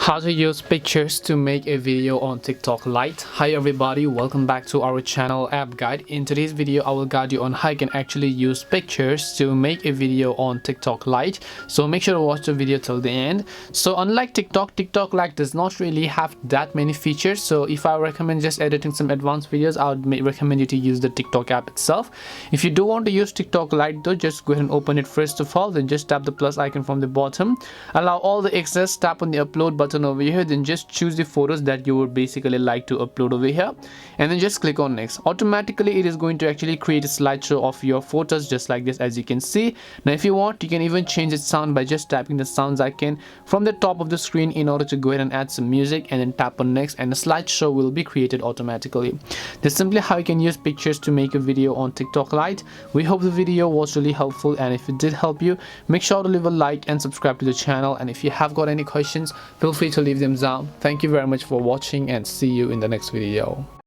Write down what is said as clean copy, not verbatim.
How to use pictures to make a video on TikTok Lite. Hi everybody, welcome back to our channel app guide. In today's video I will guide you on how you can actually use pictures to make a video on TikTok Lite. So make sure to watch the video till the end. So unlike TikTok Lite does not really have that many features. So if I recommend just editing some advanced videos, I would recommend you to use the TikTok app itself. If you do want to use TikTok Lite though, just go ahead and open it first of all, then just tap the plus icon from the bottom, allow all the access, tap on the upload button over here, then just choose the photos that you would basically like to upload over here, and then just click on next. Automatically it is going to actually create a slideshow of your photos just like this, as you can see. Now if you want, you can even change its sound by just tapping the sounds icon from the top of the screen in order to go ahead and add some music, and then tap on next and the slideshow will be created automatically. That's simply how you can use pictures to make a video on TikTok Lite. We hope the video was really helpful, and if it did help you, make sure to leave a like and subscribe to the channel, and if you have got any questions, feel free to leave them down. Thank you very much for watching, and see you in the next video.